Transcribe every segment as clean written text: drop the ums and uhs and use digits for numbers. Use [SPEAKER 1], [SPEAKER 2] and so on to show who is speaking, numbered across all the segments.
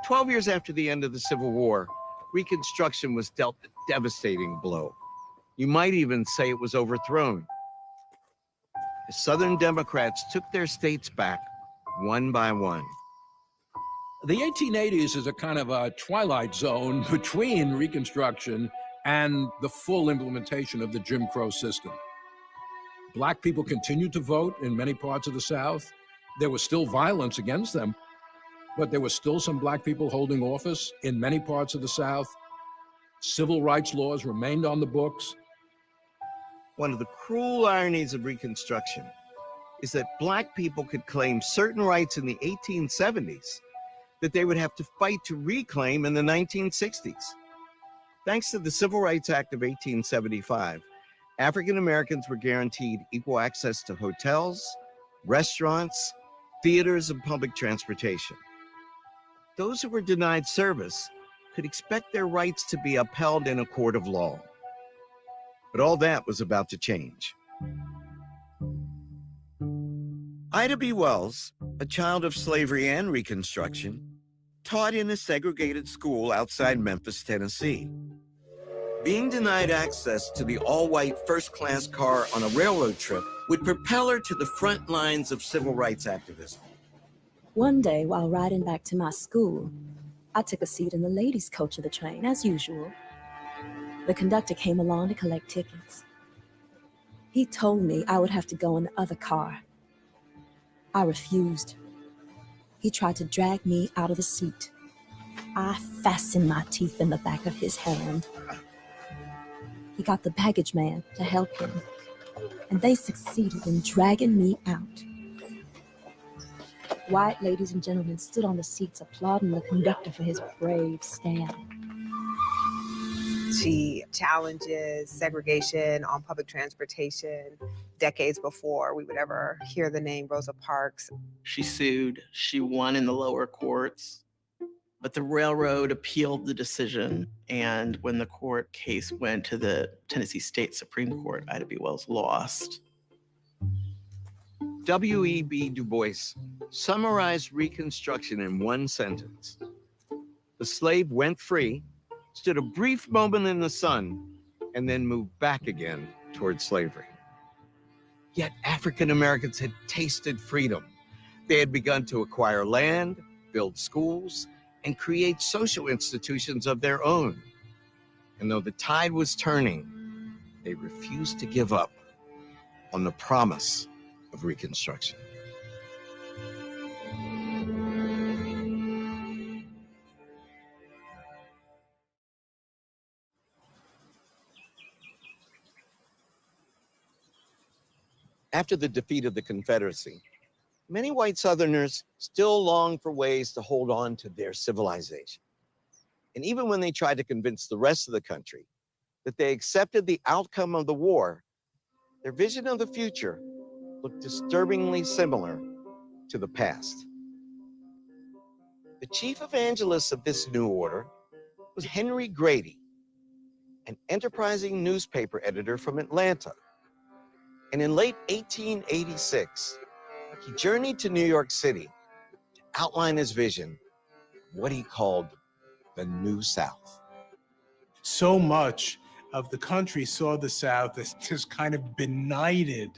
[SPEAKER 1] 12 years after the end of the Civil War, Reconstruction was dealt a devastating blow. You might even say it was overthrown. The Southern Democrats took their states back one by one.
[SPEAKER 2] The 1880s is a kind of a twilight zone between Reconstruction and the full implementation of the Jim Crow system. Black people continued to vote in many parts of the South. There was still violence against them, but there were still some black people holding office in many parts of the South. Civil rights laws remained on the books.
[SPEAKER 1] One of the cruel ironies of Reconstruction is that black people could claim certain rights in the 1870s that they would have to fight to reclaim in the 1960s. Thanks to the Civil Rights Act of 1875, African Americans were guaranteed equal access to hotels, restaurants, theaters, and public transportation. Those who were denied service could expect their rights to be upheld in a court of law. But all that was about to change. Ida B. Wells, a child of slavery and Reconstruction, taught in a segregated school outside Memphis, Tennessee. Being denied access to the all-white first-class car on a railroad trip would propel her to the front lines of civil rights activism.
[SPEAKER 3] One day, while riding back to my school, I took a seat in the ladies' coach of the train, as usual. The conductor came along to collect tickets. He told me I would have to go in the other car. I refused. He tried to drag me out of the seat. I fastened my teeth in the back of his hand. He got the baggage man to help him, and they succeeded in dragging me out. White ladies and gentlemen stood on the seats applauding the conductor for his brave stand.
[SPEAKER 4] She challenges segregation on public transportation decades before we would ever hear the name Rosa Parks.
[SPEAKER 5] She sued. She won in the lower courts, but the railroad appealed the decision. And when the court case went to the Tennessee State Supreme Court, Ida B. Wells lost.
[SPEAKER 1] W.E.B. Du Bois summarized Reconstruction in one sentence. The slave went free, stood a brief moment in the sun, and then moved back again toward slavery. Yet African Americans had tasted freedom. They had begun to acquire land, build schools, and create social institutions of their own. And though the tide was turning, they refused to give up on the promise of Reconstruction. After the defeat of the Confederacy, many white Southerners still longed for ways to hold on to their civilization. And even when they tried to convince the rest of the country that they accepted the outcome of the war, their vision of the future looked disturbingly similar to the past. The chief evangelist of this new order was Henry Grady, an enterprising newspaper editor from Atlanta. And in late 1886, he journeyed to New York City to outline his vision of what he called the New South.
[SPEAKER 6] So much of the country saw the South as this kind of benighted,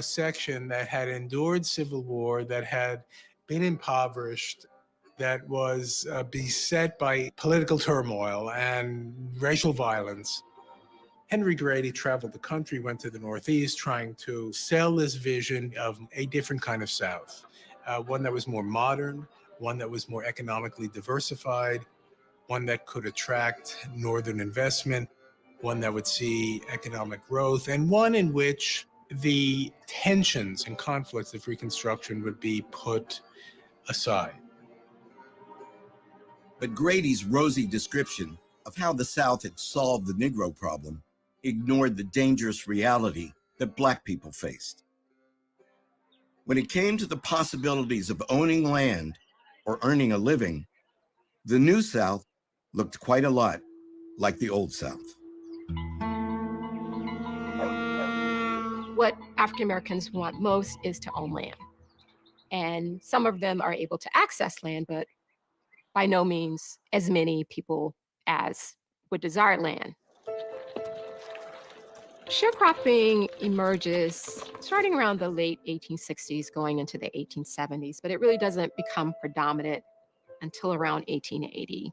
[SPEAKER 6] section that had endured civil war, that had been impoverished, that was beset by political turmoil and racial violence. Henry Grady traveled the country, went to the Northeast, trying to sell this vision of a different kind of South, one that was more modern, one that was more economically diversified, one that could attract Northern investment, one that would see economic growth, and one in which the tensions and conflicts of Reconstruction would be put aside.
[SPEAKER 1] But Grady's rosy description of how the South had solved the Negro problem ignored the dangerous reality that Black people faced. When it came to the possibilities of owning land or earning a living, the New South looked quite a lot like the Old South.
[SPEAKER 7] What African Americans want most is to own land. And some of them are able to access land, but by no means as many people as would desire land. Sharecropping emerges starting around the late 1860s, going into the 1870s, but it really doesn't become predominant until around 1880.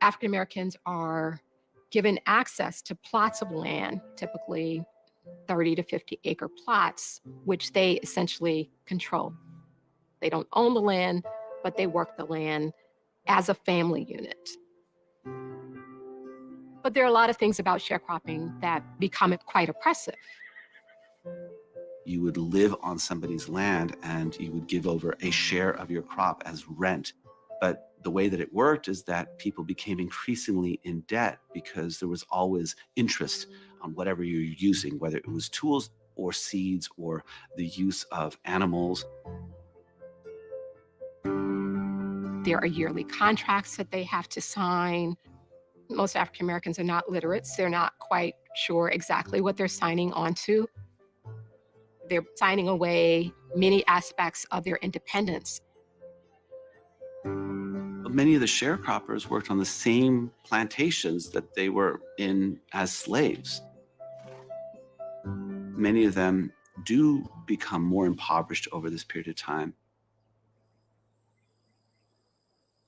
[SPEAKER 7] African Americans are given access to plots of land, typically 30 to 50 acre plots, which they essentially control. They don't own the land, but they work the land as a family unit. But there are a lot of things about sharecropping that become quite oppressive.
[SPEAKER 8] You would live on somebody's land and you would give over a share of your crop as rent. But the way that it worked is that people became increasingly in debt because there was always interest on whatever you're using, whether it was tools or seeds or the use of animals.
[SPEAKER 7] There are yearly contracts that they have to sign. Most African Americans are not literate, so they're not quite sure exactly what they're signing on to. They're signing away many aspects of their independence.
[SPEAKER 8] Many of the sharecroppers worked on the same plantations that they were in as slaves. Many of them do become more impoverished over this period of time.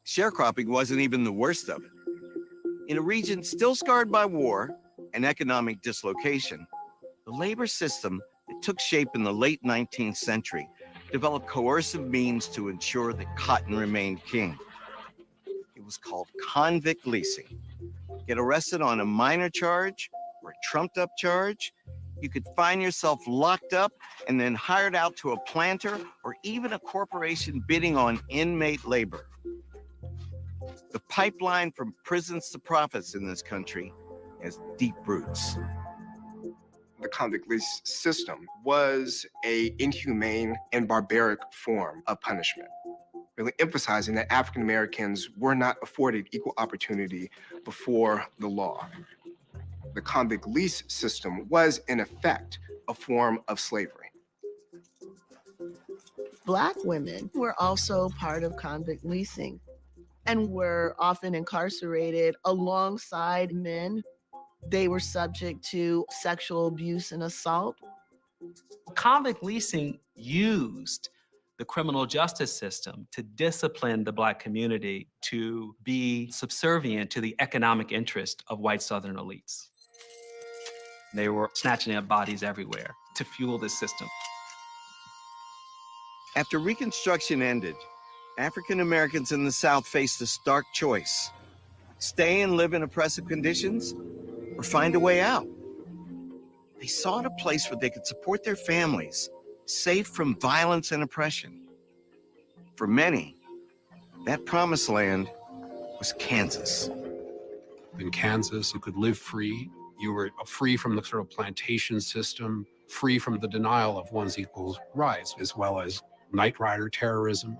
[SPEAKER 1] Sharecropping wasn't even the worst of it. In a region still scarred by war and economic dislocation, the labor system that took shape in the late 19th century developed coercive means to ensure that cotton remained king. It was called convict leasing. Get arrested on a minor charge or a trumped-up charge, you could find yourself locked up and then hired out to a planter or even a corporation bidding on inmate labor. The pipeline from prisons to profits in this country has deep roots.
[SPEAKER 9] The convict lease system was an inhumane and barbaric form of punishment, really emphasizing that African Americans were not afforded equal opportunity before the law. The convict lease system was, in effect, a form of slavery.
[SPEAKER 10] Black women were also part of convict leasing and were often incarcerated alongside men. They were subject to sexual abuse and assault.
[SPEAKER 11] Convict leasing used the criminal justice system to discipline the Black community to be subservient to the economic interest of white Southern elites. They were snatching up bodies everywhere to fuel this system.
[SPEAKER 1] After Reconstruction ended, African Americans in the South faced a stark choice: stay and live in oppressive conditions or find a way out. They sought a place where they could support their families, safe from violence and oppression. For many, that promised land was Kansas.
[SPEAKER 2] In Kansas, you could live free. You were free from the sort of plantation system, free from the denial of one's equal rights, as well as night rider terrorism.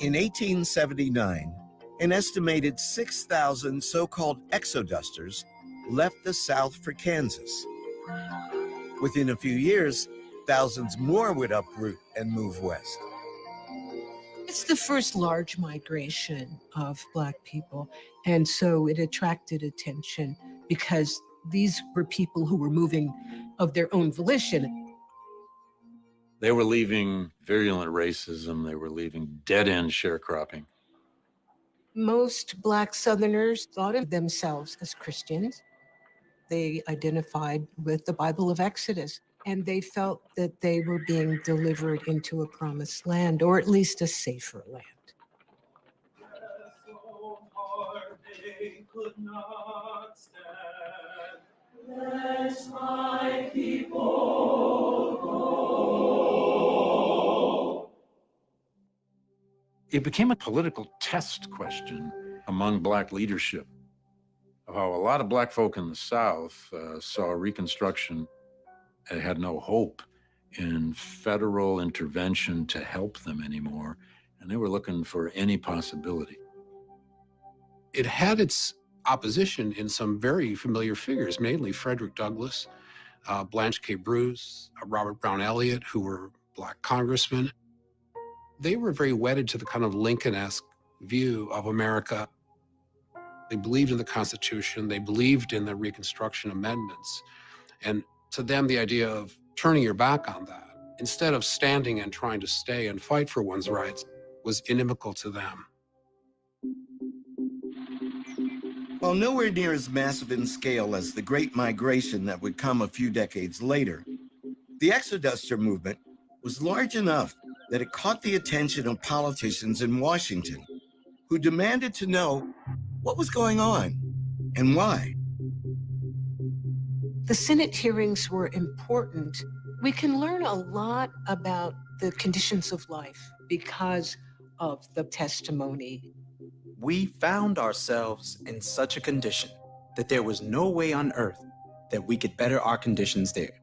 [SPEAKER 12] In 1879, an estimated 6,000 so-called exodusters left the South for Kansas. Within a few years, thousands more would uproot and move west.
[SPEAKER 13] It's the first large migration of Black people, and so it attracted attention because these were people who were moving of their own volition.
[SPEAKER 14] They were leaving virulent racism. They were leaving dead-end sharecropping.
[SPEAKER 13] Most Black Southerners thought of themselves as Christians. They identified with the Bible of Exodus, and they felt that they were being delivered into a promised land, or at least a safer land.
[SPEAKER 15] Let my people go.
[SPEAKER 14] It became a political test question among Black leadership of how a lot of Black folk in the South saw Reconstruction and had no hope in federal intervention to help them anymore, and they were looking for any possibility.
[SPEAKER 2] It had its opposition in some very familiar figures, mainly Frederick Douglass,
[SPEAKER 16] Blanche K. Bruce, Robert Brown Elliott, who were Black congressmen. They were very wedded to the kind of Lincoln-esque view of America. They believed in the Constitution. They believed in the Reconstruction amendments. And to them, the idea of turning your back on that, instead of standing and trying to stay and fight for one's rights, was inimical to them.
[SPEAKER 12] While nowhere near as massive in scale as the Great Migration that would come a few decades later, the Exoduster movement was large enough that it caught the attention of politicians in Washington, who demanded to know what was going on and why.
[SPEAKER 13] The Senate hearings were important. We can learn a lot about the conditions of life because of the testimony.
[SPEAKER 17] We found ourselves in such a condition that there was no way on earth that we could better our conditions there.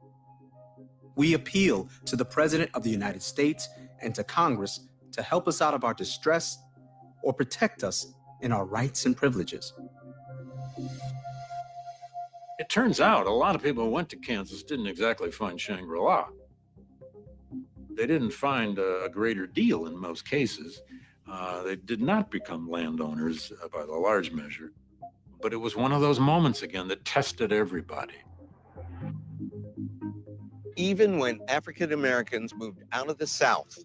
[SPEAKER 17] We appeal to the President of the United States and to Congress to help us out of our distress or protect us in our rights and privileges.
[SPEAKER 14] It turns out a lot of people who went to Kansas didn't exactly find Shangri-La. They didn't find a greater deal in most cases. They did not become landowners by the large measure. But it was one of those moments again that tested everybody.
[SPEAKER 1] Even when African Americans moved out of the South,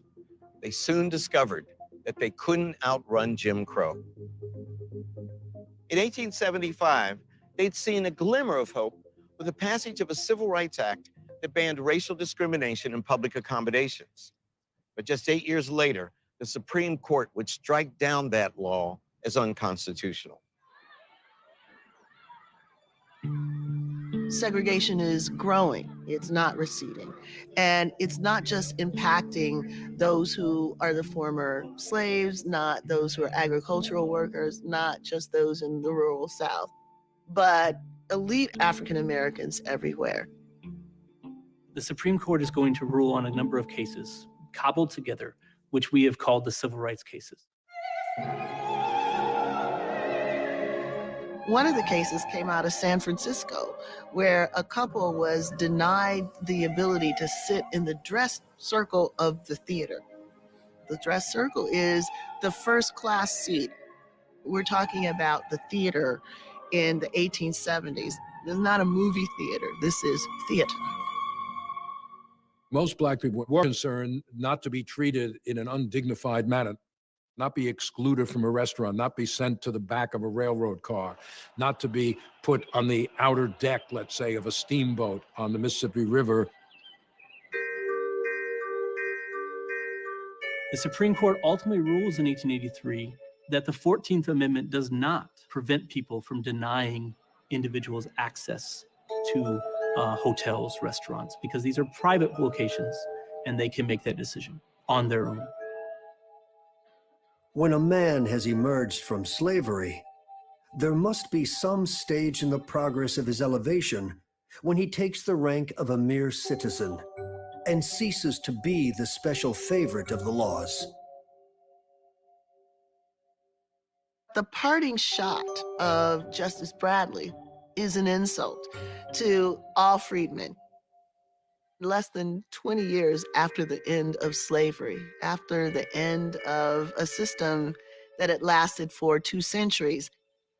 [SPEAKER 1] they soon discovered that they couldn't outrun Jim Crow. In 1875, they'd seen a glimmer of hope with the passage of a Civil Rights Act that banned racial discrimination in public accommodations. But just 8 years later, the Supreme Court would strike down that law as unconstitutional.
[SPEAKER 10] Segregation is growing, it's not receding. And it's not just impacting those who are the former slaves, not those who are agricultural workers, not just those in the rural South, but elite African Americans everywhere.
[SPEAKER 18] The Supreme Court is going to rule on a number of cases cobbled together, which we have called the civil rights cases.
[SPEAKER 10] One of the cases came out of San Francisco, where a couple was denied the ability to sit in the dress circle of the theater. The dress circle is the first class seat. We're talking about the theater in the 1870s. This is not a movie theater, this is theater.
[SPEAKER 2] Most Black people were concerned not to be treated in an undignified manner, not be excluded from a restaurant, not be sent to the back of a railroad car, not to be put on the outer deck, let's say, of a steamboat on the Mississippi River.
[SPEAKER 18] The Supreme Court ultimately rules in 1883 that the 14th Amendment does not prevent people from denying individuals access to hotels, restaurants, because these are private locations and they can make that decision on their own.
[SPEAKER 19] When a man has emerged from slavery, there must be some stage in the progress of his elevation when he takes the rank of a mere citizen and ceases to be the special favorite of the laws.
[SPEAKER 10] The parting shot of Justice Bradley is an insult to all freedmen. Less than 20 years after the end of slavery, after the end of a system that had lasted for 2 centuries,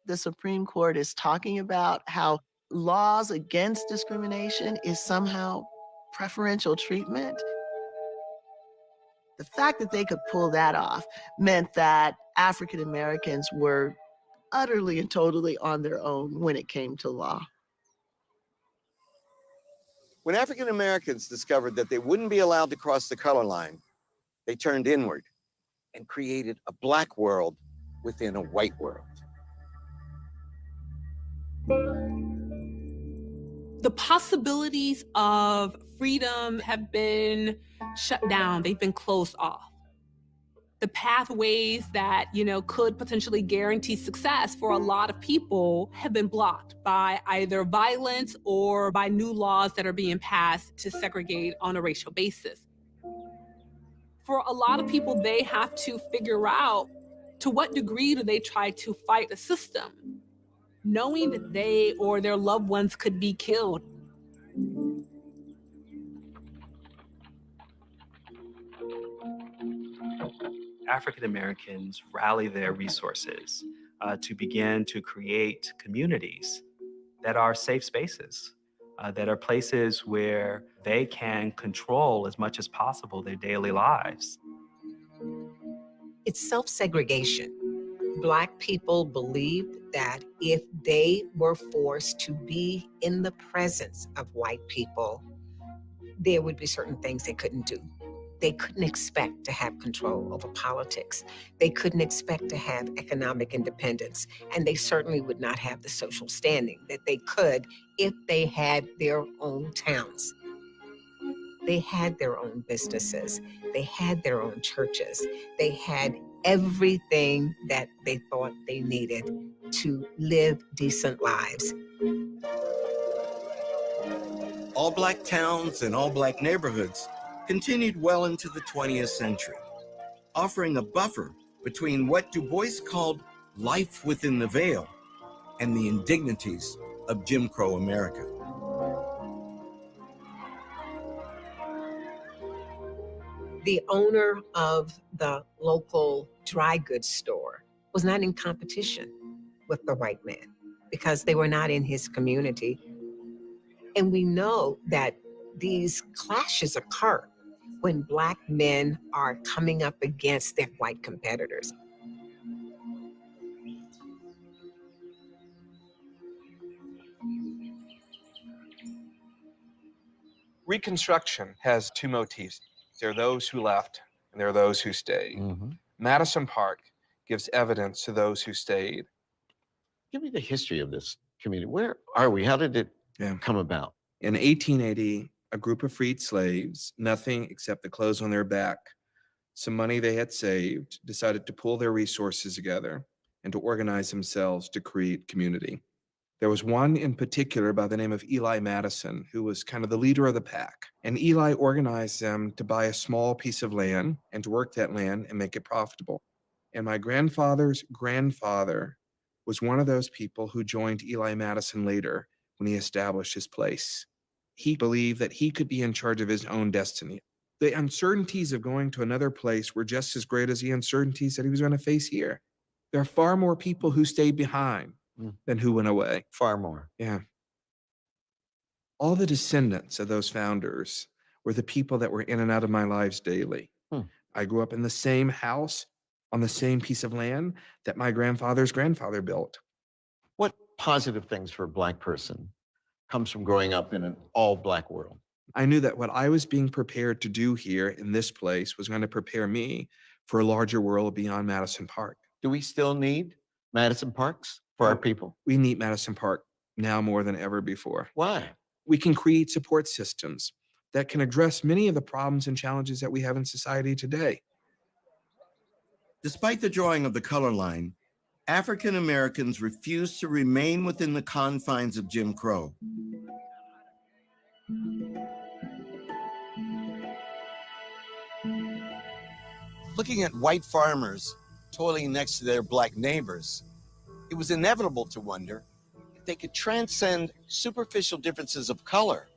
[SPEAKER 10] the Supreme Court is talking about how laws against discrimination is somehow preferential treatment. The fact that they could pull that off meant that African Americans were utterly and totally on their own when it came to law.
[SPEAKER 1] When African Americans discovered that they wouldn't be allowed to cross the color line, they turned inward and created a Black world within a white world.
[SPEAKER 20] The possibilities of freedom have been shut down. They've been closed off. The pathways that, could potentially guarantee success for a lot of people have been blocked by either violence or by new laws that are being passed to segregate on a racial basis. For a lot of people, they have to figure out to what degree do they try to fight the system, knowing that they or their loved ones could be killed.
[SPEAKER 11] African Americans rally their resources to begin to create communities that are safe spaces, that are places where they can control as much as possible their daily lives.
[SPEAKER 21] It's self-segregation. Black people believed that if they were forced to be in the presence of white people, there would be certain things they couldn't do. They couldn't expect to have control over politics. They couldn't expect to have economic independence. And they certainly would not have the social standing that they could if they had their own towns. They had their own businesses. They had their own churches. They had everything that they thought they needed to live decent lives.
[SPEAKER 12] All black towns and all black neighborhoods continued well into the 20th century, offering a buffer between what Du Bois called life within the veil and the indignities of Jim Crow America.
[SPEAKER 21] The owner of the local dry goods store was not in competition with the white man because they were not in his community. And we know that these clashes occur when Black men are coming up against their white competitors.
[SPEAKER 22] Reconstruction has two motifs. There are those who left and there are those who stayed. Madison Park gives evidence to those who stayed.
[SPEAKER 1] Give me the history of this community. Where are we? How did it come about?
[SPEAKER 22] In 1880, a group of freed slaves, nothing except the clothes on their back, some money they had saved, decided to pull their resources together and to organize themselves to create community. There was one in particular by the name of Eli Madison, who was kind of the leader of the pack. And Eli organized them to buy a small piece of land and to work that land and make it profitable. And my grandfather's grandfather was one of those people who joined Eli Madison later when he established his place. He believed that he could be in charge of his own destiny. The uncertainties of going to another place were just as great as the uncertainties that he was going to face here. There are far more people who stayed behind than who went away.
[SPEAKER 1] Far more.
[SPEAKER 22] Yeah. All the descendants of those founders were the people that were in and out of my lives daily. I grew up in the same house on the same piece of land that my grandfather's grandfather built.
[SPEAKER 1] What positive things for a Black person comes from growing up in an all-Black world?
[SPEAKER 22] I knew that what I was being prepared to do here in this place was going to prepare me for a larger world beyond Madison Park.
[SPEAKER 1] Do we still need Madison Parks for our people?
[SPEAKER 22] We need Madison Park now more than ever before.
[SPEAKER 1] Why?
[SPEAKER 22] We can create support systems that can address many of the problems and challenges that we have in society today.
[SPEAKER 12] Despite the drawing of the color line, African Americans refused to remain within the confines of Jim Crow. Looking at white farmers toiling next to their Black neighbors, it was inevitable to wonder if they could transcend superficial differences of color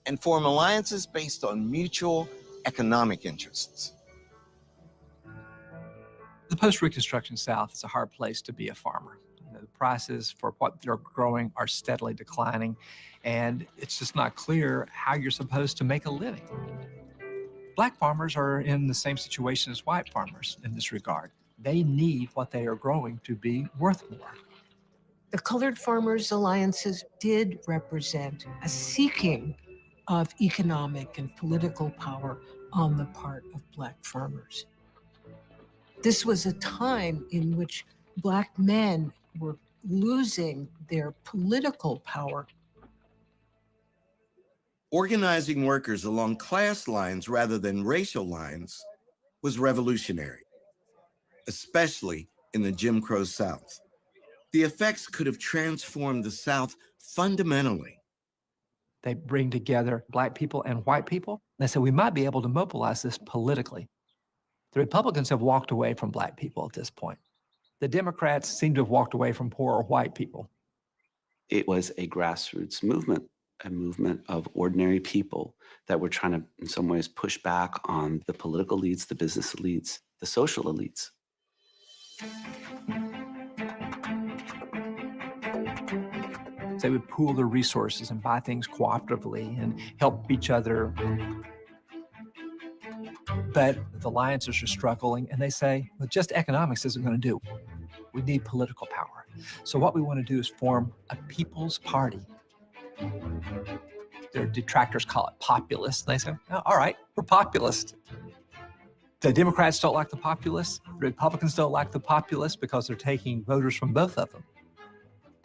[SPEAKER 12] and form alliances based on mutual economic interests.
[SPEAKER 23] The post-Reconstruction South is a hard place to be a farmer. You know, the prices for what they're growing are steadily declining, and it's just not clear how you're supposed to make a living. Black farmers are in the same situation as white farmers in this regard. They need what they are growing to be worth more.
[SPEAKER 13] The Colored Farmers Alliances did represent a seeking of economic and political power on the part of Black farmers. This was a time in which Black men were losing their political power.
[SPEAKER 12] Organizing workers along class lines rather than racial lines was revolutionary, especially in the Jim Crow South. The effects could have transformed the South fundamentally.
[SPEAKER 23] They bring together Black people and white people. They said we might be able to mobilize this politically. The Republicans have walked away from Black people at this point. The Democrats seem to have walked away from poor white people.
[SPEAKER 8] It was a grassroots movement, a movement of ordinary people that were trying to, in some ways, push back on the political elites, the business elites, the social elites.
[SPEAKER 23] They would pool their resources and buy things cooperatively and help each other. But the alliances are struggling, and they say, well, just economics isn't going to do. We need political power. So what we want to do is form a people's party. Their detractors call it populist. They say, oh, all right, we're populist. The Democrats don't like the populists. The Republicans don't like the populists because they're taking voters from both of them.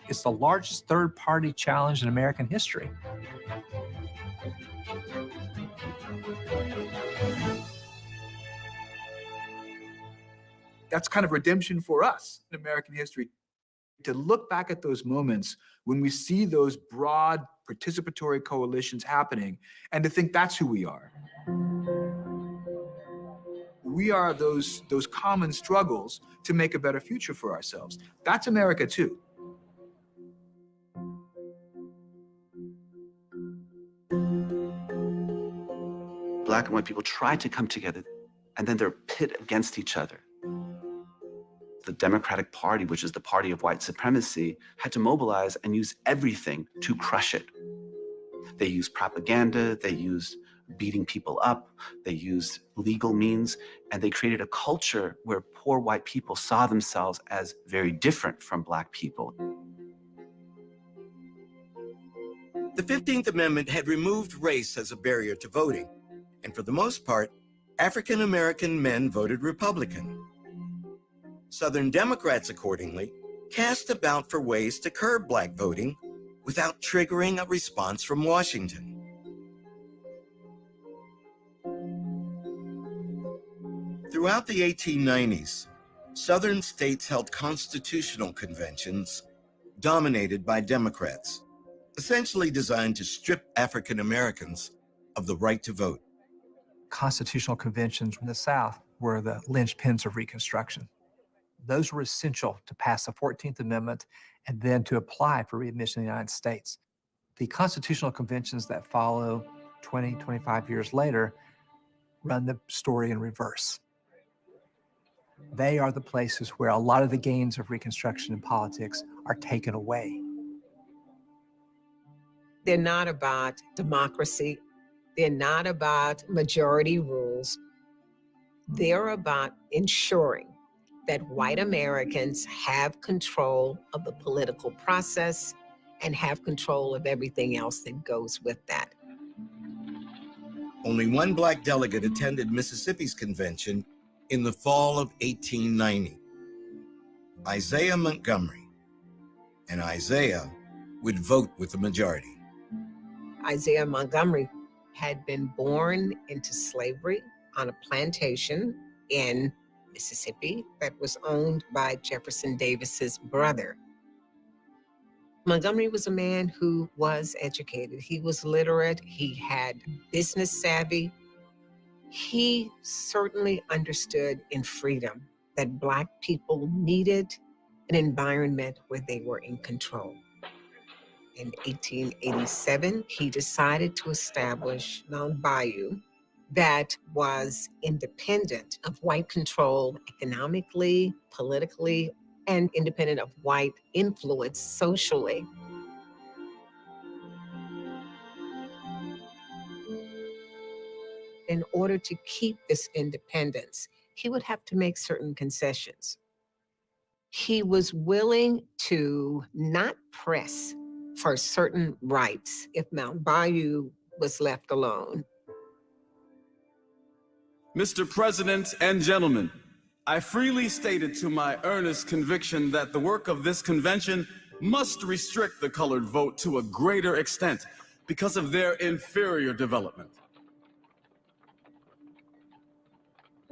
[SPEAKER 23] It's the largest third-party challenge in American history.
[SPEAKER 3] That's kind of redemption for us in American history, to look back at those moments when we see those broad participatory coalitions happening and to think that's who we are. We are those common struggles to make a better future for ourselves. That's America too.
[SPEAKER 8] Black and white people try to come together, and then they're pit against each other. The Democratic Party, which is the party of white supremacy, had to mobilize and use everything to crush it. They used propaganda, they used beating people up, they used legal means, and they created a culture where poor white people saw themselves as very different from Black people.
[SPEAKER 12] The 15th Amendment had removed race as a barrier to voting, and for the most part, African American men voted Republican. Southern Democrats, accordingly, cast about for ways to curb Black voting without triggering a response from Washington. Throughout the 1890s, Southern states held constitutional conventions dominated by Democrats, essentially designed to strip African Americans of the right to vote.
[SPEAKER 23] Constitutional conventions in the South were the linchpins of Reconstruction. Those were essential to pass the 14th Amendment and then to apply for readmission in the United States. The constitutional conventions that follow 20, 25 years later run the story in reverse. They are the places where a lot of the gains of Reconstruction in politics are taken away.
[SPEAKER 21] They're not about democracy. They're not about majority rules. They're about ensuring that white Americans have control of the political process and have control of everything else that goes with that.
[SPEAKER 12] Only one Black delegate attended Mississippi's convention in the fall of 1890, Isaiah Montgomery, and Isaiah would vote with the majority.
[SPEAKER 21] Isaiah Montgomery had been born into slavery on a plantation in Mississippi that was owned by Jefferson Davis's brother. Montgomery was a man who was educated. He was literate. He had business savvy. He certainly understood in freedom that Black people needed an environment where they were in control. In 1887, he decided to establish Mount Bayou that was independent of white control economically, politically, and independent of white influence socially. In order to keep this independence, he would have to make certain concessions. He was willing to not press for certain rights if Mount Bayou was left alone.
[SPEAKER 4] Mr. President and gentlemen, I freely stated to my earnest conviction that the work of this convention must restrict the colored vote to a greater extent because of their inferior development.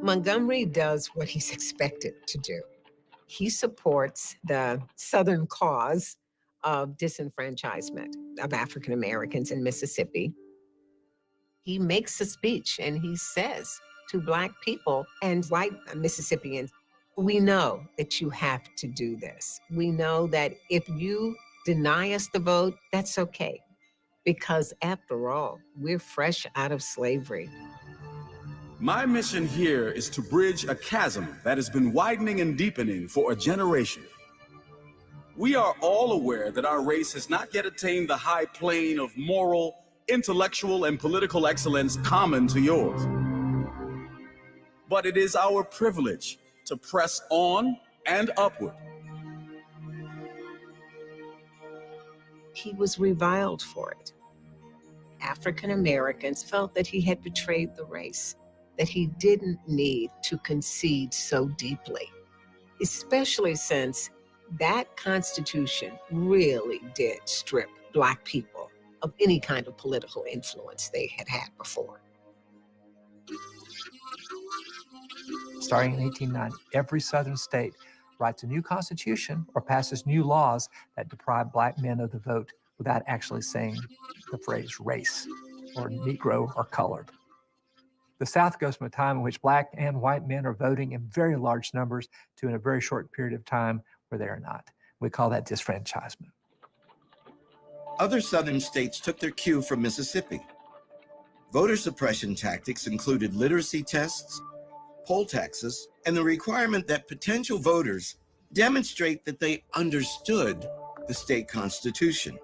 [SPEAKER 21] Montgomery does what he's expected to do. He supports the Southern cause of disenfranchisement of African Americans in Mississippi. He makes a speech and he says to Black people and white Mississippians, we know that you have to do this. We know that if you deny us the vote, that's okay. Because after all, we're fresh out of slavery.
[SPEAKER 4] My mission here is to bridge a chasm that has been widening and deepening for a generation. We are all aware that our race has not yet attained the high plane of moral, intellectual, and political excellence common to yours. But it is our privilege to press on and upward.
[SPEAKER 21] He was reviled for it. African Americans felt that he had betrayed the race, that he didn't need to concede so deeply, especially since that Constitution really did strip Black people of any kind of political influence they had had before.
[SPEAKER 23] Starting in 1890, every Southern state writes a new constitution or passes new laws that deprive Black men of the vote without actually saying the phrase race or Negro or colored. The South goes from a time in which Black and white men are voting in very large numbers to in a very short period of time where they are not. We call that disfranchisement.
[SPEAKER 12] Other Southern states took their cue from Mississippi. Voter suppression tactics included literacy tests, poll taxes, and the requirement that potential voters demonstrate that they understood the state constitution.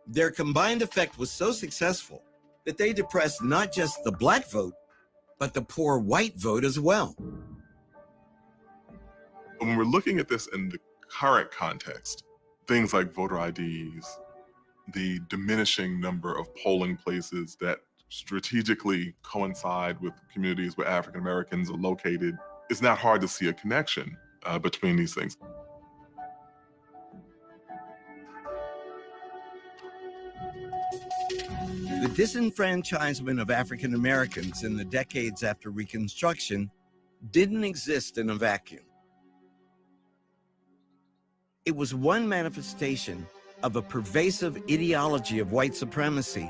[SPEAKER 12] Their combined effect was so successful that they depressed not just the Black vote, but the poor white vote as well.
[SPEAKER 5] When we're looking at this in the current context, things like voter IDs, the diminishing number of polling places that strategically coincide with communities where African Americans are located, it's not hard to see a connection between these things.
[SPEAKER 12] The disenfranchisement of African Americans in the decades after Reconstruction didn't exist in a vacuum. It was one manifestation of a pervasive ideology of white supremacy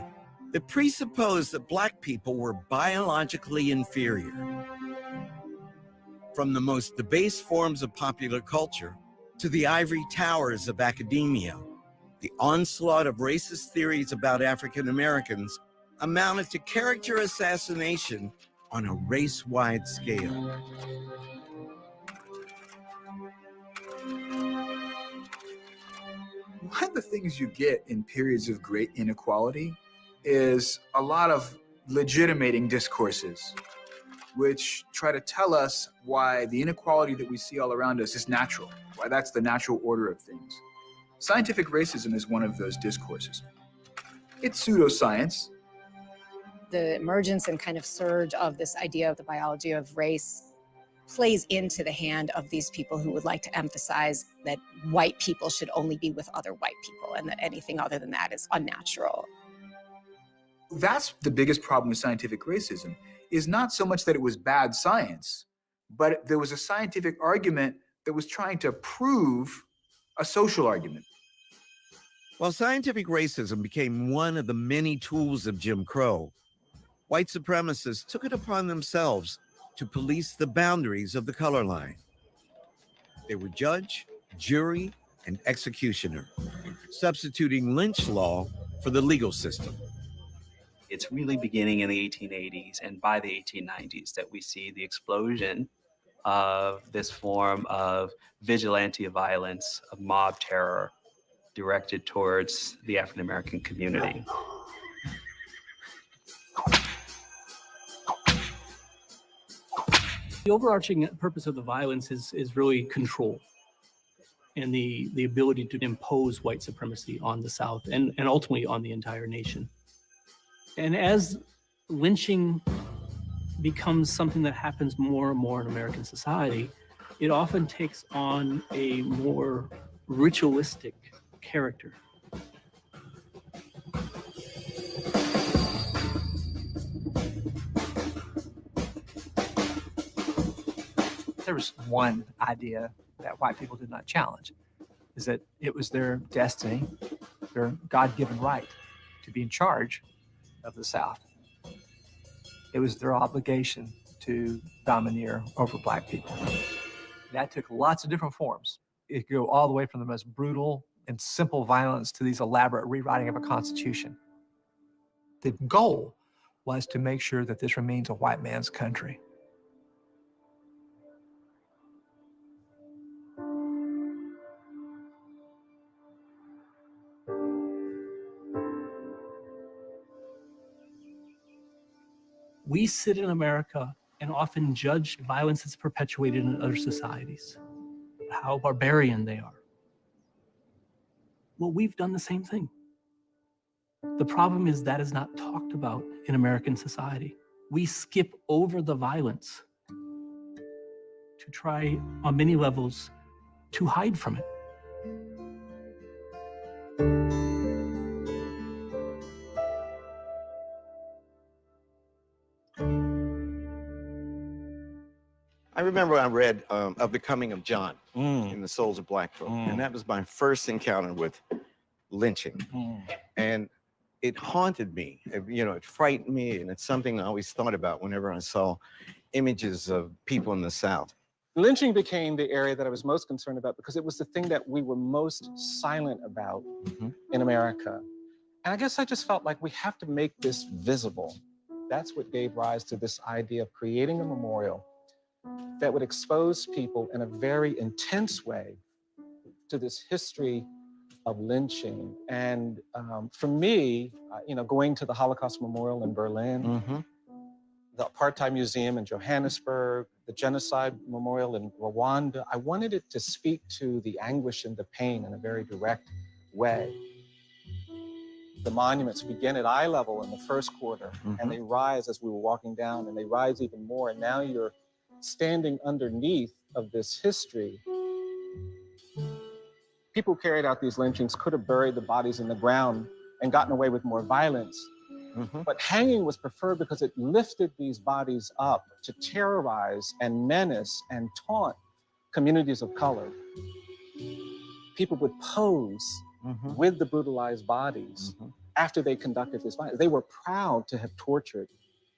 [SPEAKER 12] that presupposed that Black people were biologically inferior. From the most debased forms of popular culture to the ivory towers of academia, the onslaught of racist theories about African Americans amounted to character assassination on a race-wide scale.
[SPEAKER 3] One of the things you get in periods of great inequality is a lot of legitimating discourses, which try to tell us why the inequality that we see all around us is natural, why that's the natural order of things. Scientific racism is one of those discourses. It's pseudoscience.
[SPEAKER 6] The emergence and kind of surge of this idea of the biology of race plays into the hand of these people who would like to emphasize that white people should only be with other white people and that anything other than that is unnatural.
[SPEAKER 3] That's the biggest problem with scientific racism, is not so much that it was bad science, but there was a scientific argument that was trying to prove a social argument.
[SPEAKER 12] While scientific racism became one of the many tools of Jim Crow, white supremacists took it upon themselves to police the boundaries of the color line. They were judge, jury, and executioner, substituting lynch law for the legal system.
[SPEAKER 11] It's really beginning in the 1880s and by the 1890s that we see the explosion of this form of vigilante violence, of mob terror directed towards the African American community.
[SPEAKER 18] The overarching purpose of the violence is really control and the ability to impose white supremacy on the South and ultimately on the entire nation. And as lynching becomes something that happens more and more in American society, it often takes on a more ritualistic character.
[SPEAKER 23] There was one idea that white people did not challenge, is that it was their destiny, their God-given right to be in charge of the South. It was their obligation to domineer over Black people. That took lots of different forms. It could go all the way from the most brutal and simple violence to these elaborate rewriting of a constitution. The goal was to make sure that this remains a white man's country.
[SPEAKER 18] We sit in America and often judge violence that's perpetuated in other societies, how barbarian they are. Well, we've done the same thing. The problem is that is not talked about in American society. We skip over the violence to try, on many levels, to hide from it.
[SPEAKER 1] I remember I read of the coming of John in the Souls of Black Folk, and that was my first encounter with lynching. And it haunted me, you know, it frightened me, and it's something I always thought about whenever I saw images of people in the South.
[SPEAKER 7] Lynching became the area that I was most concerned about because it was the thing that we were most silent about in America. And I guess I just felt like we have to make this visible. That's what gave rise to this idea of creating a memorial that would expose people in a very intense way to this history of lynching. And for me, you know, going to the Holocaust Memorial in Berlin, the Apartheid Museum in Johannesburg, the Genocide Memorial in Rwanda, I wanted it to speak to the anguish and the pain in a very direct way. The monuments begin at eye level in the first quarter, and they rise as we were walking down, and they rise even more. And now you're standing underneath of this history. People who carried out these lynchings could have buried the bodies in the ground and gotten away with more violence. But hanging was preferred because it lifted these bodies up to terrorize and menace and taunt communities of color. People would pose with the brutalized bodies after they conducted this violence. They were proud to have tortured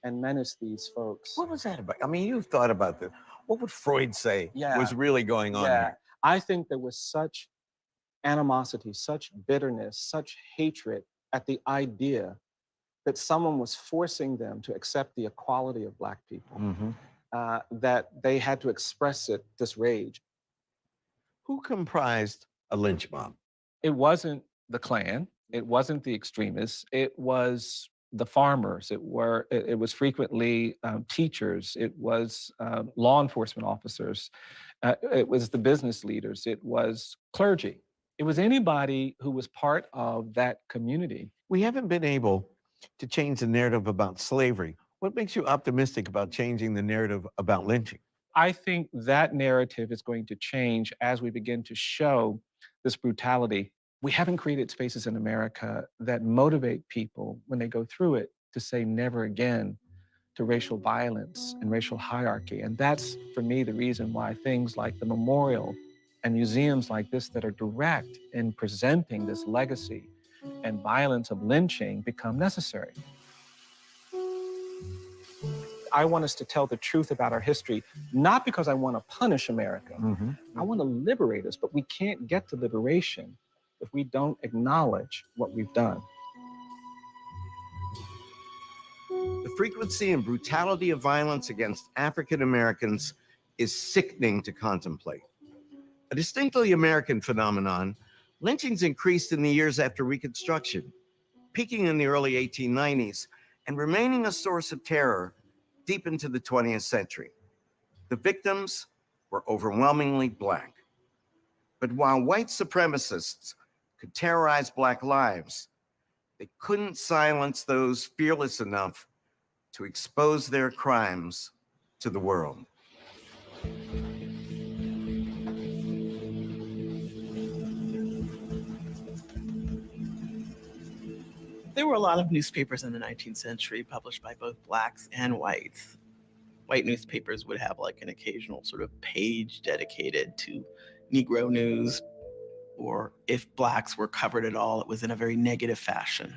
[SPEAKER 7] and menaced these folks.
[SPEAKER 1] What was that about? I mean, you've thought about this. What would Freud say was really going on there?
[SPEAKER 7] I think there was such animosity, such bitterness, such hatred at the idea that someone was forcing them to accept the equality of Black people, that they had to express it, this rage.
[SPEAKER 1] Who comprised a lynch mob?
[SPEAKER 7] It wasn't the Klan. It wasn't the extremists. It was the farmers. It was frequently teachers. It was law enforcement officers. It was the business leaders. It was clergy. It was anybody who was part of that community.
[SPEAKER 1] We haven't been able to change the narrative about slavery. What makes you optimistic about changing the narrative about lynching?
[SPEAKER 7] I think that narrative is going to change as we begin to show this brutality. We haven't created spaces in America that motivate people when they go through it to say never again to racial violence and racial hierarchy. And that's, for me, the reason why things like the memorial and museums like this that are direct in presenting this legacy and violence of lynching become necessary. I want us to tell the truth about our history, not because I want to punish America. I want to liberate us, but we can't get to liberation if we don't acknowledge what we've done.
[SPEAKER 1] The frequency and brutality of violence against African Americans is sickening to contemplate. A distinctly American phenomenon, lynchings increased in the years after Reconstruction, peaking in the early 1890s and remaining a source of terror deep into the 20th century. The victims were overwhelmingly Black. But while white supremacists could terrorize Black lives, they couldn't silence those fearless enough to expose their crimes to the world.
[SPEAKER 9] There were a lot of newspapers in the 19th century published by both Blacks and whites. White newspapers would have like an occasional sort of page dedicated to Negro news, or if Blacks were covered at all, it was in a very negative fashion.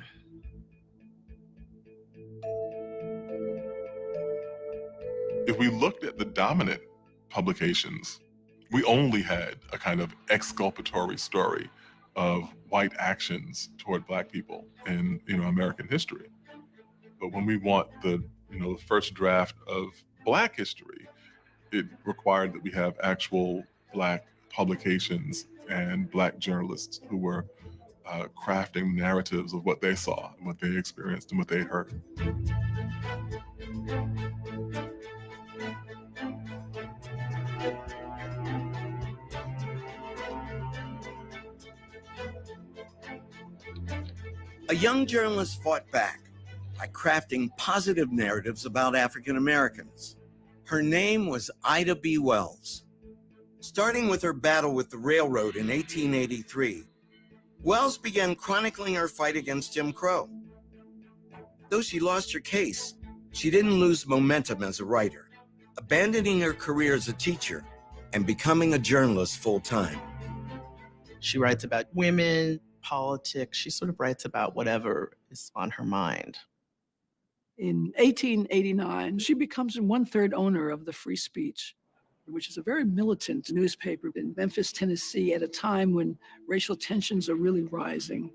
[SPEAKER 5] If we looked at the dominant publications, we only had a kind of exculpatory story of white actions toward Black people in American history. But when we want the first draft of Black history, it required that we have actual Black publications and Black journalists who were crafting narratives of what they saw, and what they experienced, and what they heard.
[SPEAKER 12] A young journalist fought back by crafting positive narratives about African Americans. Her name was Ida B. Wells. Starting with her battle with the railroad in 1883, Wells began chronicling her fight against Jim Crow. Though she lost her case, she didn't lose momentum as a writer, abandoning her career as a teacher and becoming a journalist full-time.
[SPEAKER 9] She writes about women, politics. She sort of writes about whatever is on her mind.
[SPEAKER 15] In 1889, she becomes 1/3 owner of the Free Speech, which is a very militant newspaper in Memphis, Tennessee, at a time when racial tensions are really rising.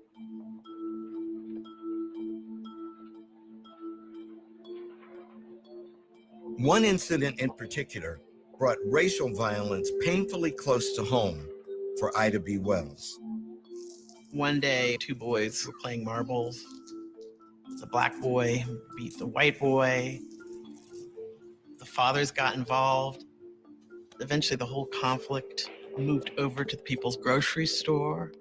[SPEAKER 12] One incident in particular brought racial violence painfully close to home for Ida B. Wells.
[SPEAKER 9] One day, two boys were playing marbles. The Black boy beat the white boy. The fathers got involved. Eventually, the whole conflict moved over to the People's Grocery Store,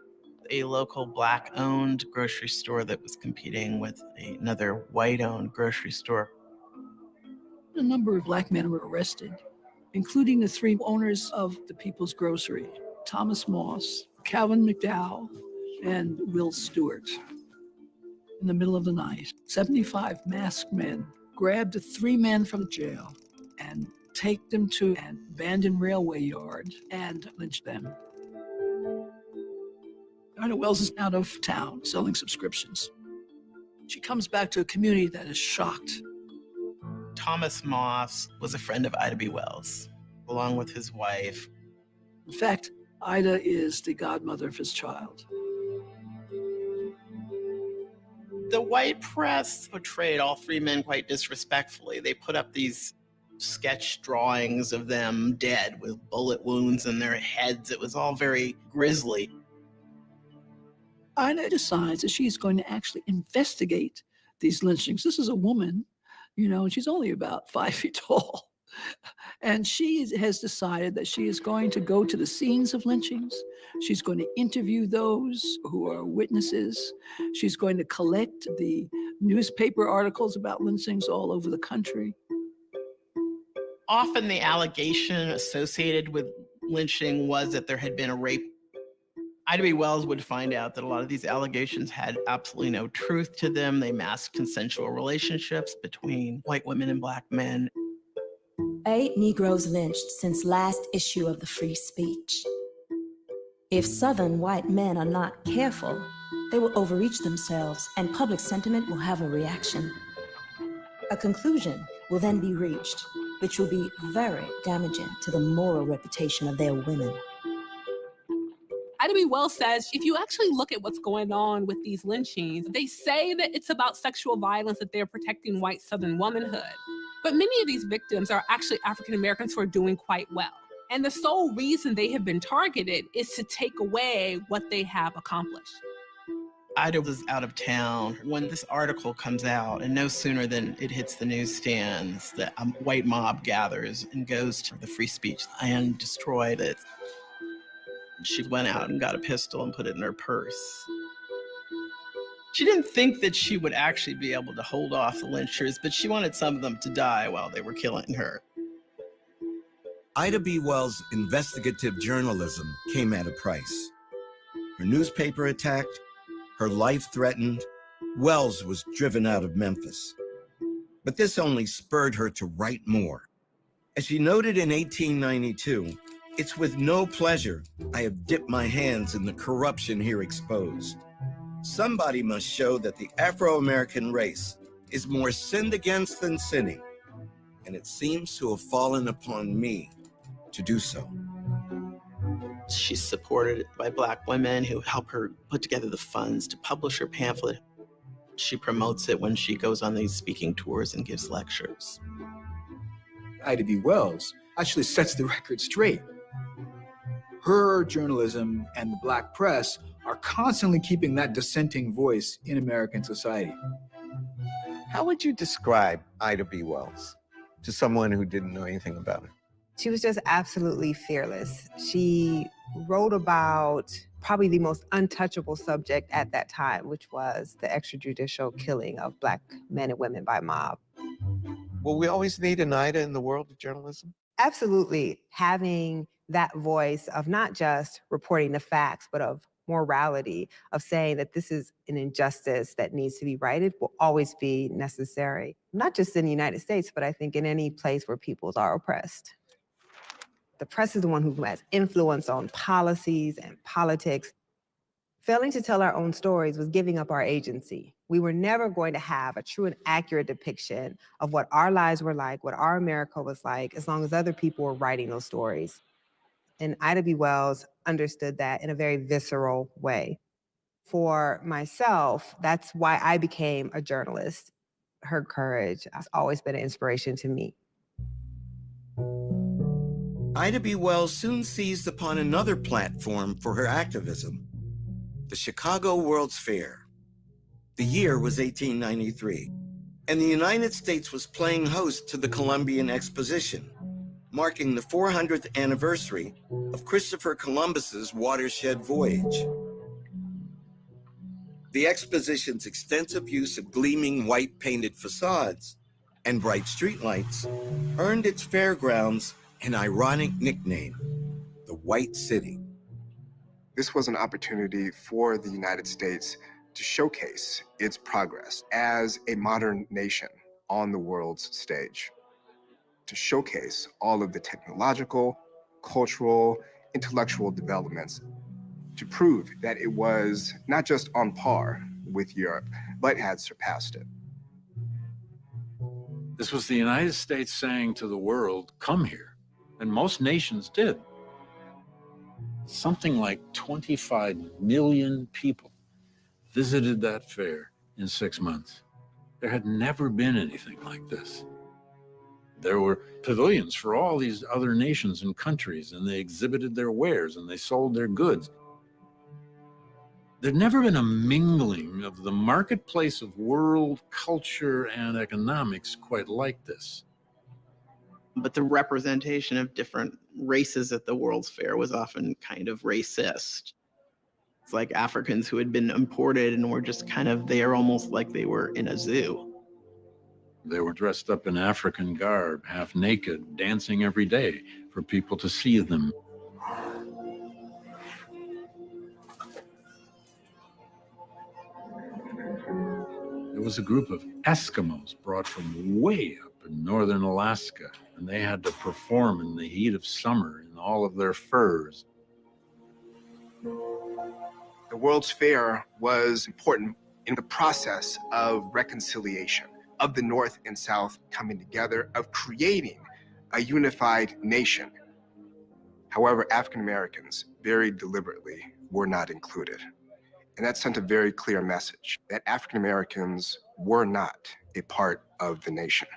[SPEAKER 9] a local Black-owned grocery store that was competing with another white-owned grocery store.
[SPEAKER 15] A number of Black men were arrested, including the 3 owners of the People's Grocery, Thomas Moss, Calvin McDowell, and Will Stewart. In the middle of the night, 75 masked men grabbed the 3 men from jail and take them to an abandoned railway yard and lynch them. Ida Wells is out of town selling subscriptions. She comes back to a community that is shocked.
[SPEAKER 9] Thomas Moss was a friend of Ida B. Wells, along with his wife.
[SPEAKER 15] In fact, Ida is the godmother of his child.
[SPEAKER 9] The white press portrayed all 3 men quite disrespectfully. They put up these sketch drawings of them dead with bullet wounds in their heads. It was all very grisly.
[SPEAKER 15] Ida decides that she's going to actually investigate these lynchings. This is a woman, and she's only about 5 feet tall. And she has decided that she is going to go to the scenes of lynchings. She's going to interview those who are witnesses. She's going to collect the newspaper articles about lynchings all over the country.
[SPEAKER 9] Often the allegation associated with lynching was that there had been a rape. Ida B. Wells would find out that a lot of these allegations had absolutely no truth to them. They masked consensual relationships between white women and Black men.
[SPEAKER 16] 8 Negroes lynched since last issue of the Free Speech. If Southern white men are not careful, they will overreach themselves and public sentiment will have a reaction. A conclusion will then be reached, which will be very damaging to the moral reputation of their women.
[SPEAKER 20] Ida B. Wells says if you actually look at what's going on with these lynchings, they say that it's about sexual violence, that they're protecting white Southern womanhood. But many of these victims are actually African Americans who are doing quite well. And the sole reason they have been targeted is to take away what they have accomplished.
[SPEAKER 9] Ida was out of town when this article comes out, and no sooner than it hits the newsstands, the white mob gathers and goes to the Free Speech and destroyed it. She went out and got a pistol and put it in her purse. She didn't think that she would actually be able to hold off the lynchers, but she wanted some of them to die while they were killing her.
[SPEAKER 12] Ida B. Wells' investigative journalism came at a price. Her newspaper attacked, her life threatened. Wells was driven out of Memphis. But this only spurred her to write more. As she noted in 1892, "It's with no pleasure I have dipped my hands in the corruption here exposed. Somebody must show that the Afro-American race is more sinned against than sinning, and it seems to have fallen upon me to do so."
[SPEAKER 9] She's supported by Black women who help her put together the funds to publish her pamphlet. She promotes it when she goes on these speaking tours and gives lectures.
[SPEAKER 3] Ida B. Wells actually sets the record straight. Her journalism and the Black press are constantly keeping that dissenting voice in American society.
[SPEAKER 1] How would you describe Ida B. Wells to someone who didn't know anything about her?
[SPEAKER 2] She was just absolutely fearless. She wrote about probably the most untouchable subject at that time, which was the extrajudicial killing of Black men and women by mob.
[SPEAKER 1] Will we always need an Ida in the world of journalism?
[SPEAKER 2] Absolutely. Having that voice of not just reporting the facts, but of morality, of saying that this is an injustice that needs to be righted, will always be necessary. Not just in the United States, but I think in any place where peoples are oppressed. The press is the one who has influence on policies and politics. Failing to tell our own stories was giving up our agency. We were never going to have a true and accurate depiction of what our lives were like, what our America was like, as long as other people were writing those stories. And Ida B. Wells understood that in a very visceral way. For myself, that's why I became a journalist. Her courage has always been an inspiration to me.
[SPEAKER 12] Ida B. Wells soon seized upon another platform for her activism, the Chicago World's Fair. The year was 1893, and the United States was playing host to the Columbian Exposition, marking the 400th anniversary of Christopher Columbus's watershed voyage. The exposition's extensive use of gleaming white painted facades and bright streetlights earned its fairgrounds an ironic nickname, the White City.
[SPEAKER 14] This was an opportunity for the United States to showcase its progress as a modern nation on the world's stage, to showcase all of the technological, cultural, intellectual developments, to prove that it was not just on par with Europe, but had surpassed it.
[SPEAKER 17] This was the United States saying to the world, come here. And most nations did. Something like 25 million people visited that fair in 6 months. There had never been anything like this. There were pavilions for all these other nations and countries, and they exhibited their wares and they sold their goods. There'd never been a mingling of the marketplace of world culture and economics quite like this.
[SPEAKER 9] But the representation of different races at the World's Fair was often kind of racist. It's like Africans who had been imported and were just kind of there almost like they were in a zoo.
[SPEAKER 17] They were dressed up in African garb, half naked, dancing every day for people to see them. There was a group of Eskimos brought from way up in northern Alaska, and they had to perform in the heat of summer in all of their furs.
[SPEAKER 14] The World's Fair was important in the process of reconciliation, of the North and South coming together, of creating a unified nation. However, African Americans, very deliberately, were not included. And that sent a very clear message that African Americans were not a part of the nation.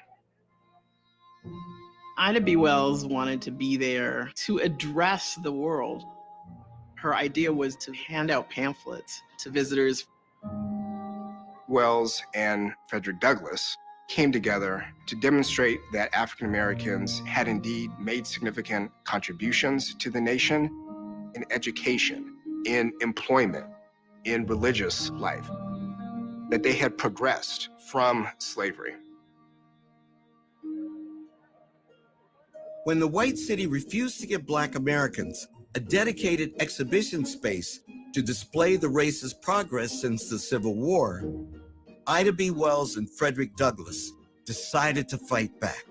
[SPEAKER 9] Ida B. Wells wanted to be there to address the world. Her idea was to hand out pamphlets to visitors.
[SPEAKER 14] Wells and Frederick Douglass came together to demonstrate that African Americans had indeed made significant contributions to the nation in education, in employment, in religious life, that they had progressed from slavery.
[SPEAKER 12] When the White City refused to give Black Americans a dedicated exhibition space to display the race's progress since the Civil War, Ida B. Wells and Frederick Douglass decided to fight back.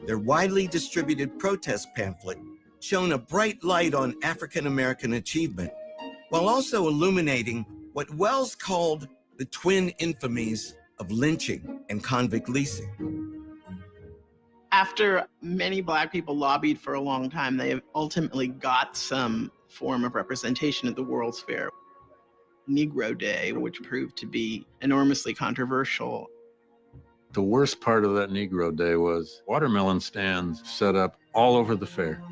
[SPEAKER 12] Their widely distributed protest pamphlet shone a bright light on African American achievement, while also illuminating what Wells called the twin infamies of lynching and convict leasing.
[SPEAKER 9] After many Black people lobbied for a long time, they ultimately got some form of representation at the World's Fair. Negro Day, which proved to be enormously controversial.
[SPEAKER 17] The worst part of that Negro Day was watermelon stands set up all over the fair.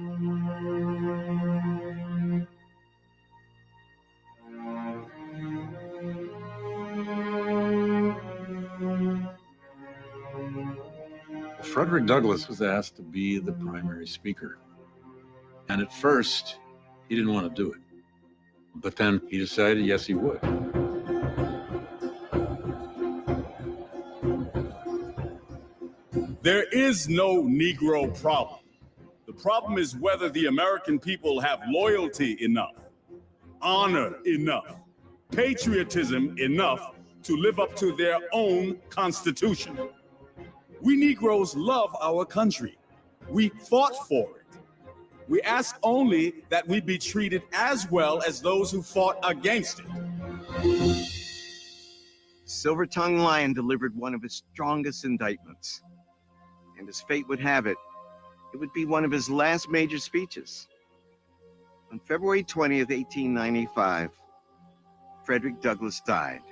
[SPEAKER 17] Frederick Douglass was asked to be the primary speaker. And at first, he didn't want to do it. But then he decided, yes, he would.
[SPEAKER 4] There is no Negro problem. The problem is whether the American people have loyalty enough, honor enough, patriotism enough to live up to their own Constitution. We Negroes love our country. We fought for it. We ask only that we be treated as well as those who fought against it.
[SPEAKER 1] Silver-tongued Lion delivered one of his strongest indictments. And as fate would have it, it would be one of his last major speeches. On February 20th, 1895, Frederick Douglass died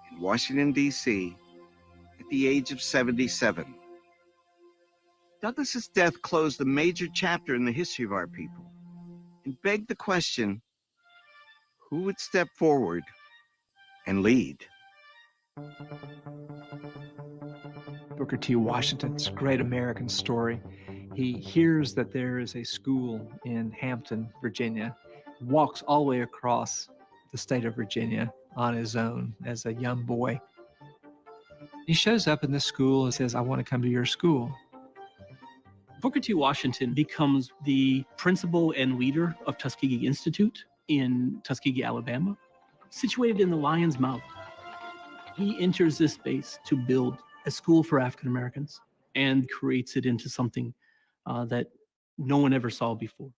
[SPEAKER 1] in Washington, D.C. at the age of 77. Douglass's death closed a major chapter in the history of our people and begged the question, who would step forward and lead?
[SPEAKER 23] Booker T. Washington's great American story. He hears that there is a school in Hampton, Virginia, walks all the way across the state of Virginia on his own as a young boy. He shows up in this school and says, I want to come to your school.
[SPEAKER 18] Booker T. Washington becomes the principal and leader of Tuskegee Institute in Tuskegee, Alabama, situated in the Lion's Mouth. He enters this space to build a school for African Americans and creates it into something that no one ever saw before.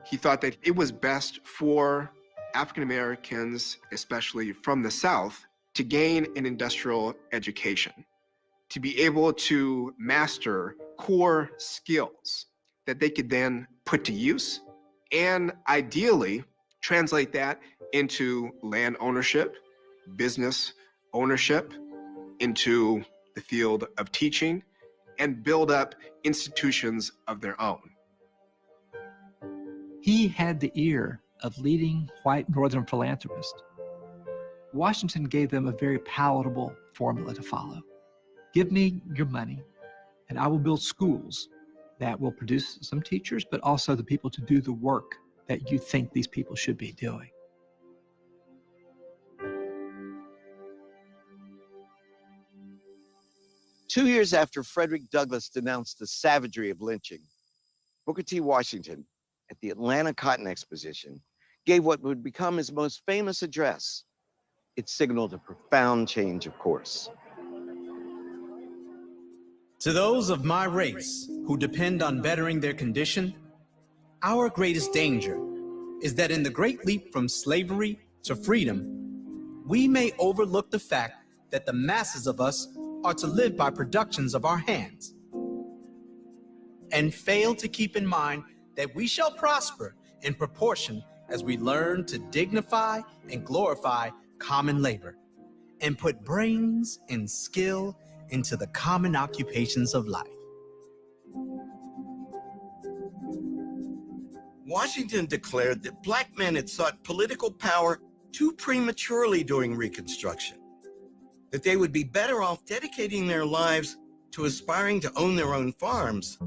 [SPEAKER 14] He thought that it was best for African Americans, especially from the South, to gain an industrial education, to be able to master core skills that they could then put to use, and ideally translate that into land ownership, business ownership, into the field of teaching, and build up institutions of their own.
[SPEAKER 23] He had the ear of leading white Northern philanthropists. Washington gave them a very palatable formula to follow. Give me your money, and I will build schools that will produce some teachers, but also the people to do the work that you think these people should be doing.
[SPEAKER 1] Two years after Frederick Douglass denounced the savagery of lynching, Booker T. Washington, at the Atlanta Cotton Exposition, gave what would become his most famous address. It signaled a profound change of course.
[SPEAKER 10] To those of my race who depend on bettering their condition, our greatest danger is that in the great leap from slavery to freedom, we may overlook the fact that the masses of us are to live by productions of our hands, and fail to keep in mind that we shall prosper in proportion as we learn to dignify and glorify common labor and put brains and skill into the common occupations of life.
[SPEAKER 12] Washington declared that Black men had sought political power too prematurely during Reconstruction, that they would be better off dedicating their lives to aspiring to own their own farms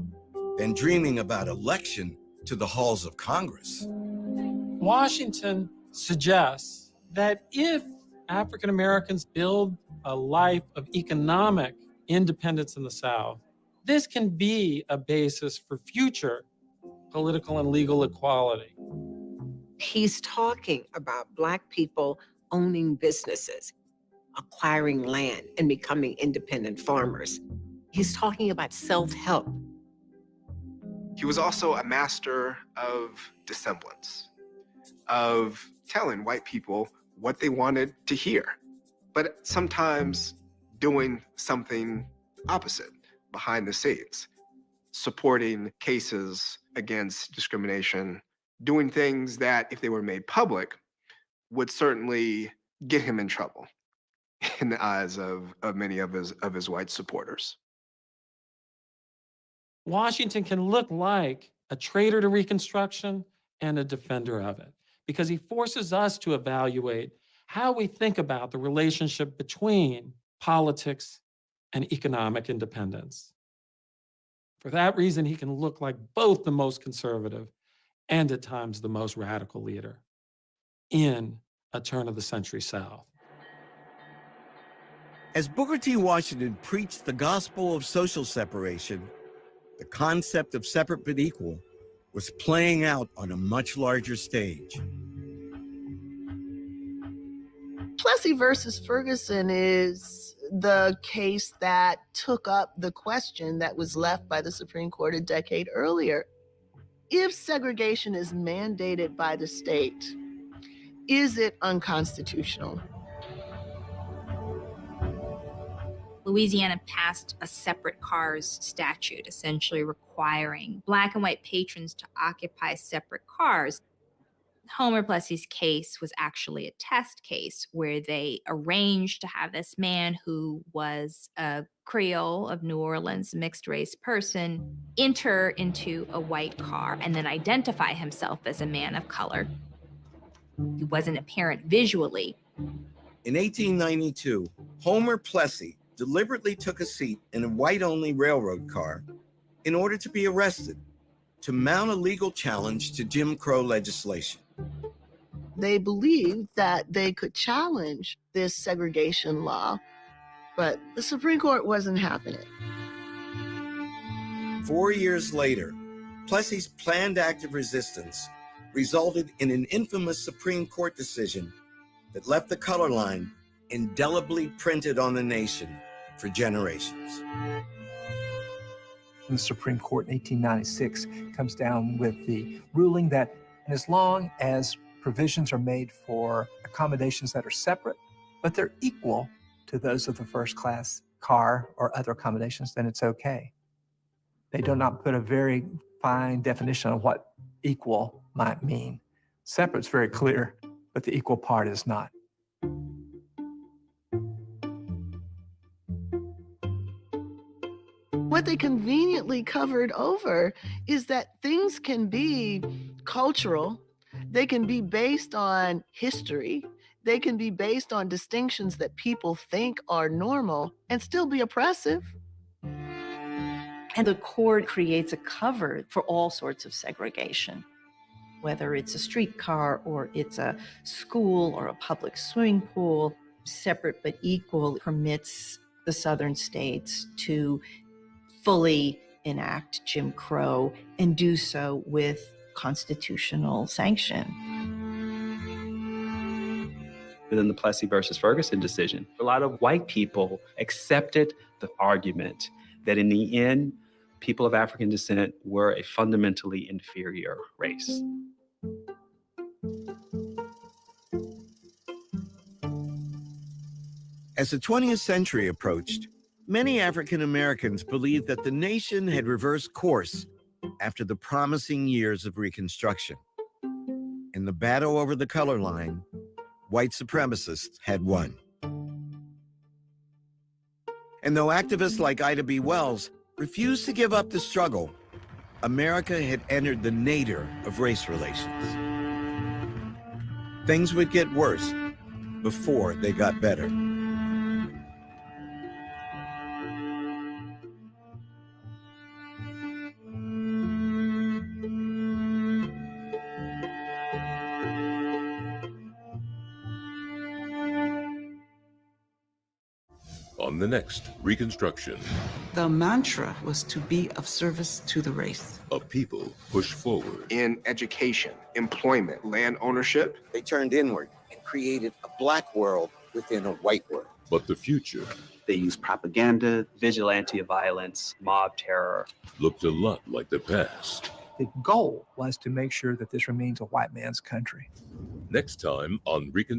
[SPEAKER 12] than dreaming about election to the halls of Congress.
[SPEAKER 19] Washington suggests that if African Americans build a life of economic independence in the South, this can be a basis for future political and legal equality.
[SPEAKER 21] He's talking about Black people owning businesses, acquiring land, and becoming independent farmers. He's talking about self-help.
[SPEAKER 14] He was also a master of dissemblance, of telling white people what they wanted to hear, but sometimes doing something opposite, behind the scenes, supporting cases against discrimination, doing things that, if they were made public, would certainly get him in trouble in the eyes of many of his white supporters.
[SPEAKER 19] Washington can look like a traitor to Reconstruction and a defender of it because he forces us to evaluate how we think about the relationship between politics and economic independence. For that reason, he can look like both the most conservative and at times the most radical leader in a turn-of-the-century South.
[SPEAKER 12] As Booker T. Washington preached the gospel of social separation, the concept of separate but equal was playing out on a much larger stage.
[SPEAKER 8] Plessy versus Ferguson is the case that took up the question that was left by the Supreme Court a decade earlier. If segregation is mandated by the state, is it unconstitutional?
[SPEAKER 13] Louisiana passed a separate cars statute, essentially requiring Black and white patrons to occupy separate cars. Homer Plessy's case was actually a test case where they arranged to have this man who was a Creole of New Orleans, mixed race person, enter into a white car and then identify himself as a man of color. He wasn't apparent visually.
[SPEAKER 12] In 1892, Homer Plessy deliberately took a seat in a white-only railroad car in order to be arrested, to mount a legal challenge to Jim Crow legislation.
[SPEAKER 8] They believed that they could challenge this segregation law, but the Supreme Court wasn't having it.
[SPEAKER 12] 4 years later, Plessy's planned act of resistance resulted in an infamous Supreme Court decision that left the color line indelibly printed on the nation for generations.
[SPEAKER 23] The Supreme Court in 1896 comes down with the ruling that as long as provisions are made for accommodations that are separate, but they're equal to those of the first class car or other accommodations, then it's okay. They do not put a very fine definition of what equal might mean. Separate's very clear, but the equal part is not.
[SPEAKER 8] What they conveniently covered over is that things can be cultural, they can be based on history, they can be based on distinctions that people think are normal and still be oppressive.
[SPEAKER 22] And the court creates a cover for all sorts of segregation, whether it's a streetcar or it's a school or a public swimming pool. Separate but equal permits the southern states to fully enact Jim Crow and do so with constitutional sanction.
[SPEAKER 11] Within the Plessy versus Ferguson decision, a lot of white people accepted the argument that in the end, people of African descent were a fundamentally inferior race.
[SPEAKER 12] As the 20th century approached, many African Americans believed that the nation had reversed course after the promising years of Reconstruction. In the battle over the color line, white supremacists had won. And though activists like Ida B. Wells refused to give up the struggle, America had entered the nadir of race relations. Things would get worse before they got better.
[SPEAKER 24] On the next Reconstruction,
[SPEAKER 25] the mantra was to be of service to the race.
[SPEAKER 24] A people push forward.
[SPEAKER 14] In education, employment, land ownership,
[SPEAKER 1] they turned inward and created a black world within a white world.
[SPEAKER 24] But the future,
[SPEAKER 11] they used propaganda, vigilante violence, mob terror.
[SPEAKER 24] Looked a lot like the past.
[SPEAKER 23] The goal was to make sure that this remains a white man's country.
[SPEAKER 24] Next time on Reconstruction.